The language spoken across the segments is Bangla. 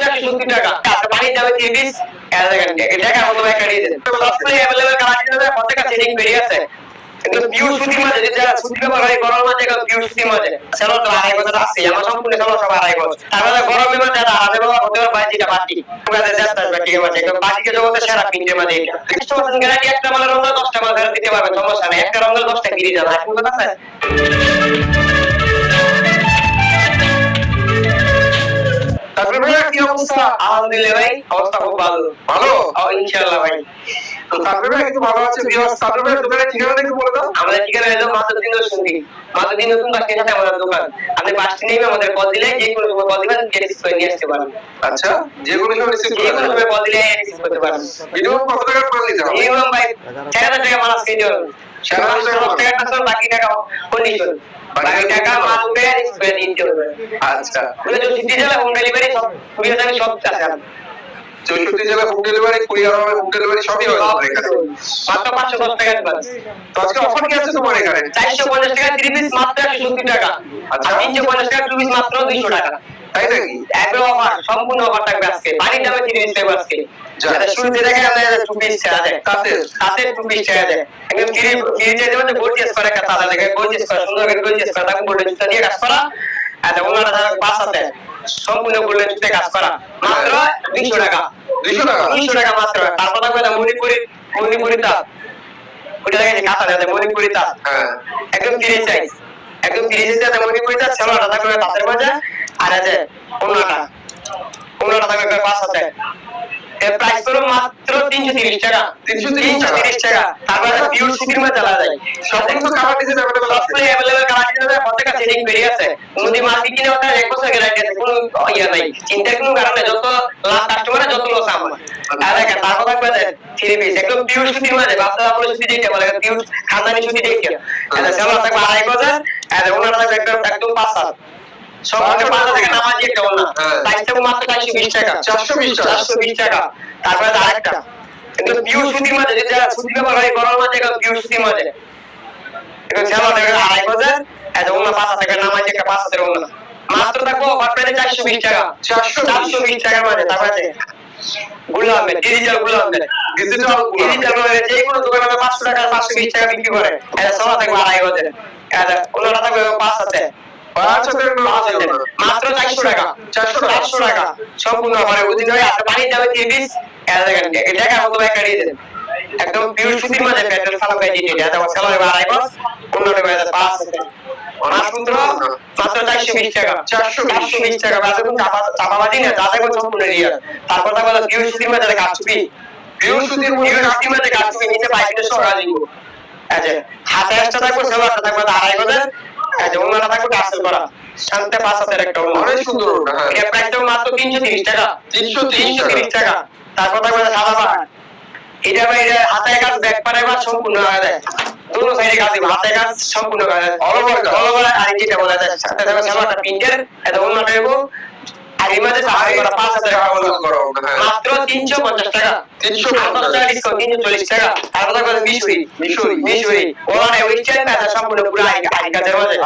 170 টাকা। পানির দামে 30 টাকা মতো একটা দিয়েছেন। সবগুলো अवेलेबल কালেকশন আছে, প্রত্যেকটা সেটিং বেরিয়ে আছে। কিন্তু পিওর সুতির মাঝে যেটা সুতি ব্যবহার হয় গরম মাঝে পিওর সুতির মাঝে সেটা তো আড়াই বছর আছে, আমার সম্পূর্ণ সেটা সব আড়াই বছর। তারপরে গরমের মাঝে আড়াই ব্যবহার হতে পারে ভাই, যেটা বাটি পুরাতে চেষ্টা করবে ঠিক আছে, একদম বাটিকে জগতে সেরা প্রিন্টের মাঝে এটা 100% গ্যারান্টি। একটা মালের রঙ 10টা মাল ফেরত দিতে পারবেন, সমস্যা নেই। একটা রঙের 10টা ফ্রি যাবে, এখন কথা আছে। তারপরে ভাই কি অবস্থা? আলহামদুলিল্লাহ ভাই, অবস্থা খুব ভালো। ভালো ইনশাআল্লাহ ভাই। তো তারপরে ভাই একটু ভালো আছে ভিউয়ার্স। তারপরে ভাই দোকানের ঠিকানাটা একটু বলে দাও। আমাদের ঠিকানা হলো মাধবদী নরসিংদী, মাধবদী নতুন বাস স্ট্যান্ডে আমাদের দোকান। আপনি বাস স্ট্যান্ডে নেমে আমাদের কল দিলে যে কোনো সময় কল দিবেন, গেট রিসিভ করে নিয়ে আসতে পারবেন। আচ্ছা, যে কোনো সময় রিসিভ করে, যে কোনো সময় কল দিলে রিসিভ করতে পারবেন। মিনিমাম কত টাকা মাল নিতে হবে? মিনিমাম ভাই 4000 টাকা মাল আজকে দিও। 4000 টাকা টাকা বাকি টাকা কন্ডিশন, বাকি টাকা মাল উঠে রিসিভ করে নিতে হবে। আচ্ছা, বলে যদি সিটি জেলা হোম ডেলিভারি সব সুবিধা থাকে, সব আছে। 64 জেলা হোম ডেলিভারি, কুরিয়ার হবে, হোম ডেলিভারি সবই হয় আমাদের এখানে। মাত্র 510 টাকা অ্যাডভান্স। তো আজকে অফার কি আছে তোমার এখানে? 450 টাকা 3 পিস মাত্র 170 টাকা, আর 350 টাকা 2 পিস মাত্র 200 টাকা। তাই নাকি? একদম অফার, সম্পূর্ণ অফার থাকবে আজকে। পানির দামে 3 পিস থাকবে আজকে। যারা শুনতে দেখে আমাদের 2 পিস আছে, তাতে 2 পিস আছে। একদম ফ্রিজে যেমন গোর্জিয়াস করে একটা তালা দেখে, গোর্জিয়াস করে সুন্দর করে গোর্জিয়াস করে তাকে গোল্ডেন জুতা দিয়ে কাজ করা। আর ওনারা পাঁচ আছে সম্পূর্ণ গোল্ডেন জুতা কাজ করা, মাত্র 200 টাকা। 200 টাকা মাত্র। তারপর থাকবে মণিপুরি তাঁত, ওটা দেখেছি কাঁথা দেয় মণিপুরি তাঁত, একদম 30 সাইজ, একদম 30 সাইজ মণিপুরি তাঁত। সেলোয়ারটা থাকবে তাঁতের মাঝে, আর আছে ওনাটা থাকবে 5 হাতে। এর প্রাইস হলো মাত্র 330 টাকা। 330 টাকা। তারপরে পিওর সুতির মধ্যে চালা যায়, সবগুলো কালার ডিজাইন अवेलेबल আছে, সবগুলো अवेलेबल কালার ডিজাইন আছে, প্রত্যেকটা সেটিং বেরিয়ে আছে। যদি মার্কেট কিনে ওটা 1 বছর গ্যারান্টি আছে, কোনো ইয়া নাই, চিন্তার কোনো কারণ নেই। যত লাভ কাস্টমার যত লস আমার। আর দেখেন তারপর থাকবে 3 পিস একদম পিওর সুতির মধ্যে, বাচ্চা আপনারা সুতি দিতে বলে পিওর খানদানি সুতি দেখে। এটা সেলোয়ার থাকবে 2500, আর ওনাটা থাকবে একদম 5 হাত। সবগুলো 5 থেকে নামাজি একটা ওনা, প্রাইসটা মাত্র 420 টাকা। 420 টাকা। তারপরে আরেকটা একদম পিওর সুতির মধ্যে, যেটা সুতি ব্যবহার হয় গরম মাঝে পিওর সুতির মধ্যে, এটা সেলোয়ার থাকবে 2500, আর ওনা 5 থেকে নামাজি একটা 5 হাতের ওনা, মাত্র থাকবে অফার প্রাইসে 420 টাকা। 420 টাকার মধ্যে। তারপরে গুলাম ডিজিটাল গুলাম ডিজিটাল যে কোনো দোকানে 500 টাকা 520 টাকা বিক্রি করে, এটা সেলোয়ার থাকবে 2500, এটা ওনাটা থাকবে 5 হাতে, মাত্র 400 টাকা। 400 টাকা সম্পূর্ণ অফারে বুঝিন ভাই। আর পানির দামে 3 পিস, দেখেন টাকা মতো একটা দিয়েছেন, একদম পিওর সুতির মধ্যে প্যাটার্ন সালাম গাই দিতে। এটা সেলোয়ার 2500, ওনাটা 5 হাতে, মাত্র 420 টাকা। 420 টাকা। বাজারে কোন চাপাবাজি না, যাতে কোন সম্পূর্ণ রিয়াল। তারপর থাকবে পিওর সুতির মধ্যে কাচুপি, পিওর সুতির মধ্যে কাচুপি নিচে পাইপে সরা দিব। আচ্ছা, হাতে একটা থাকবে, সেলোয়ারটা থাকবে 2500, আচ্ছা ওনাটা থাকবে কাসেল করা, শান্তে 5 হাতের একটা ওনা, অনেক সুন্দর ওনা। এর প্রাইসটা মাত্র 330 টাকা। 330 টাকা। তারপর থাকবে সাদা পাড়, এটা ভাই হাতে কাজ ব্যাক পারে বা সম্পূর্ণ হয়ে যায়, দুটো সাইডে কাজ দিব, হাতে কাজ সম্পূর্ণ হয়ে যায়, অল ওভার। আর যেটা বলা যায় সাথে থাকবে সেলোয়ারটা প্রিন্টের, এটা ওনাটা দেব। আর এই মাঝে সাহায্য করা 5000 টাকা মাত্র 350 টাকা। 350 টাকা ডিসকাউন্ট, 340 টাকা। তারপর থাকবে মিশরি ওনাটা ওইটাই না, সম্পূর্ণ পুরো আরি কাজের মাঝে,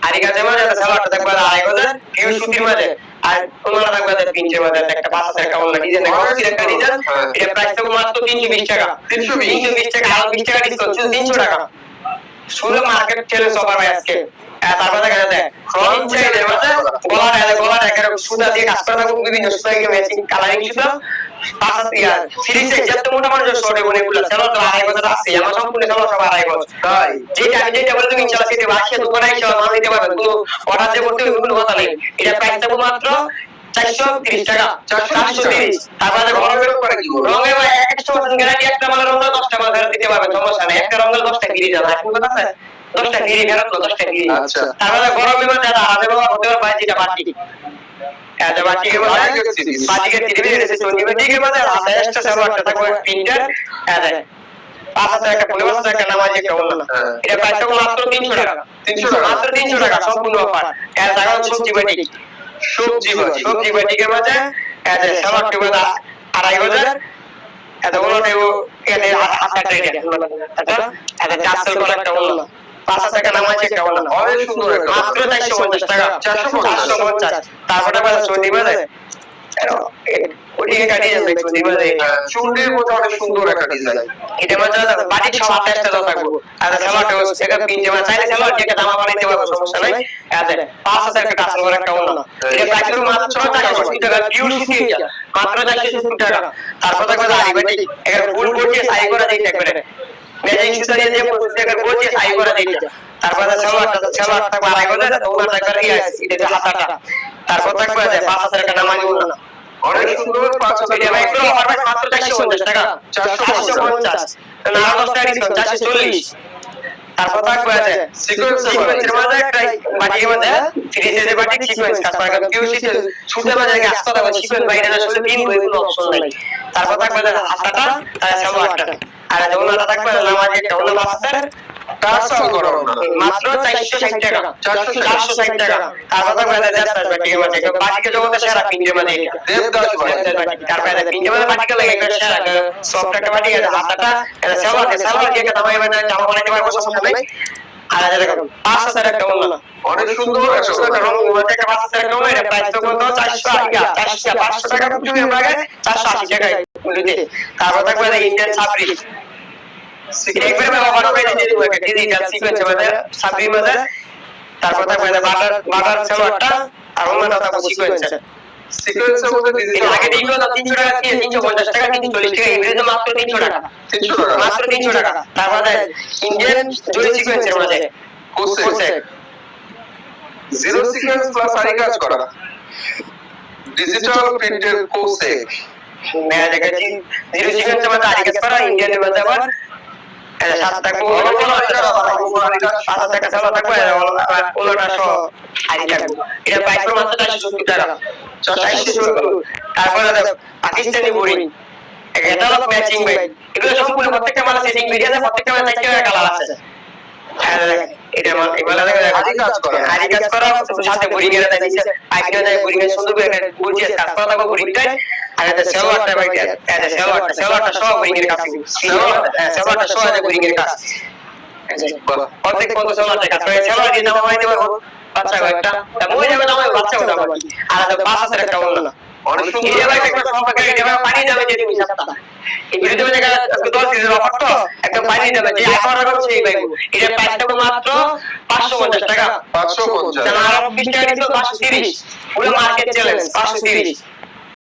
আরি কাজের মাঝে সেলোয়ারটা থাকবে 2500 পিওর সুতির মাঝে, আর ওনাটা থাকবে প্রিন্টের মাঝে একটা 5000 টাকা ওনা ডিজাইন থাকবে, একটা ডিজাইন। এর প্রাইস থাকবে মাত্র 320 টাকা। 320 টাকা, আর 20 টাকা ডিসকাউন্ট, 300 টাকা। শুধু মার্কেট চ্যালেঞ্জ অফার ভাই আজকে। তারপরে দেখা যায় ফ্রন্ট সাইডের মধ্যে গলাটা একটা সুতা দিয়ে কাজ করা থাকবে, বিভিন্ন সুতা দিয়ে ম্যাচিং কালারিং সুতা, পাঁচ দিয়া সিরিজ যত মোটা মানুষ শর্টে বনে গুলো সেলোয়ার তো 2500 আছে, আমার সম্পূর্ণ সেলোয়ার সব 2500। তাই যেটা বলে তুমি ইনশাআল্লাহ সেটা বাসিয়া দোকানে ইনশাআল্লাহ মাল দিতে পারবে, কোনো অর্ডার দিয়ে করতে কোনো কথা নেই। এটা প্রাইস থাকবে মাত্র 430 টাকা। 430। তারপরে রঙের 100% গ্যারান্টি, একটা মালের রঙ 10টা মাল ফেরত দিতে পারবে, সমস্যা নেই। একটা রঙের 10টা ফ্রি যাবে, এখন কথা আছে 10টা ফ্রি ফেরত, 10টা ফ্রি। আচ্ছা, তারপরে গরমের মধ্যে যারা আলাদা ব্যবহার হতে পারে, যেটা বাটি এটা বাটিকে বলা হয় বাটিকে টিভি এসে চলবে, বাটিকে বলা হয় আলাদা সেলোয়ারটা থাকবে প্রিন্টার, এটা 5000 টাকা 5000 টাকা নামাজি একটা ওনা, এটা প্রাইস থাকবে মাত্র 300 টাকা। মাত্র 300 টাকা সম্পূর্ণ অফার। এর জায়গা সবজি বাটিকের মাঝে এটা সেলোয়ারটা বলা 2500, এটা ওনা দেব, এটা হাতে টাইট এটা কাসেল করা একটা ওনা, 5000 টাকা নামাজি একটা ওনা, অনেক সুন্দর একটা, মাত্র 450 টাকা। 450। তারপরে বাজার চন্ডি বাজার ওটি একটা ডিজাইন দেখছো দিবারে চুন্ডির মধ্যে অনেক সুন্দর একটা ডিজাইন। এটা মধ্যে বাটিক সব আটটা দাও থাকবো আর সালোয়ারটা এটা পিনজে মানে চাইলে সালোয়ার দিয়ে দাম বানাইতে পারবো সমস্যা নাই আছে 5000 টাকা কাজ করে একটা ওনা এটা প্রাইস হলো মাত্র 480 টাকা পিওর সুতি এটা মাত্র 480 টাকা তারপর দেখো আরি বাটি এখানে ফুল পড়ছে সাই করে দিতে একবারে ম্যাজিক সুতা দিয়ে যে টাকা পড়ছে সাই করে দিতে তারপর সালোয়ারটা বাড়াই করে ওনাটা করে এটা হাতাটা তারপর দেখো 5000 টাকা নামাজি ওনা অনেক সুন্দর 5000 এটা ভাই পুরো অফার প্রাইস মাত্র 450 টাকা 450 না 10 টাকা ডিসকাউন্ট 440 তারপর থাকবে আছে সিকোয়েন্সের মধ্যে একটা বাটির মধ্যে থ্রি সাইজের বাটি সিকোয়েন্স কাজ করা পিওসি সুতে মধ্যে আসতে হবে সিকোয়েন্স বাইরে আসলে তিন বই কোনো অপশন নাই তারপর থাকবে হাতাটা আর সালোয়ারটা আর ওনাটা থাকবে নামাজ একটা ওনা মাস্টার টার্সাল করা ওনা মাত্র 460 টাকা 460 টাকা তারপর থাকবে দেবদাস বাটির মধ্যে বাটিকে জগতে সেরা পিনজে মধ্যে দেবদাস বাটি তারপরে পিনজে মধ্যে বাটিকে লাগে একটা সেরা সফট একটা বাটি আছে হাতাটা এটা সালোয়ার দিয়ে দামাই বানায় জামা বানাইতে পারবো সমস্যা নাই আর দেখো 5000 টাকা ওনা অনেক সুন্দর একটা রং মধ্যে একটা 5000 টাকা ওনা এটা প্রাইস তো কত 480 500 টাকা তুমি আমাকে 480 টাকা দিতে তারপর থাকবে ইন্ডিয়ান সাবরি একবারে ব্যবহার করে দিয়ে দেবো একটা ডিজিটাল সিকোয়েন্স মধ্যে সাবরি মধ্যে তারপর থাকবে বাটার সালোয়ারটা আর ওনাটা থাকবে সিকোয়েন্স সিকোয়েন্সের মধ্যে ডিজিটাল আগে দিলো না 300 টাকা দিয়ে 350 টাকা 340 টাকা ইংরেজি মাত্র 300 টাকা 300 টাকা মাত্র 300 টাকা তারপরে ইন্ডিয়ান জরি সিকোয়েন্সের মধ্যে কোসেক জিরো সিকোয়েন্স প্লাস আরি কাজ করা ডিজিটাল প্রিন্টের কোসেক मैं দেখেছি জিরো সিকোয়েন্সের মধ্যে আরি কাজ করা ইন্ডিয়ানের মধ্যে আবার এটা 7 টাকা টাকা সালো থাকবে ওনাটা সহ আরি থাকবে এটা প্রাইস মাত্র 470 টাকা 470 তারপরে পাকিস্তানি বোরিং এটা হলো ম্যাচিং ভাই এগুলো সম্পূর্ণ প্রত্যেকটা মাল সেটিং ভিডিও আছে প্রত্যেকটা মাল চারটা কালার আছে এটা মাল এগুলা আরি কাজ করা সাথে বোরিং এর দিয়েছে আইডিয়া দেয় বোরিং এর সুন্দর করে বুঝিয়ে কাজ করা থাকবে বোরিংটা আর এটা সালোয়ারটা ভাই এটা সালোয়ারটা সব বোরিং এর কাজ সালোয়ারটা সব আছে বোরিং এর কাজ প্রত্যেক 500 টাকা তো সালোয়ার দিয়ে নামাই দেব বাচ্চা একটা মই যাবে না মই বাচ্চা ওটা আর 5000 টাকা ওনা অনেক সুন্দর এটা ভাই একটা সব করে এটা পানি যাবে যে তুমি সপ্তাহ এই ভিডিওতে দেখা 10 দিনের অফার তো একটা পানি যাবে যে অফার করছে এই ভাই এটা প্রাইসটা মাত্র 550 টাকা 550 জানা আর 20 টাকা দিছিল 530 পুরো মার্কেট চ্যালেঞ্জ 530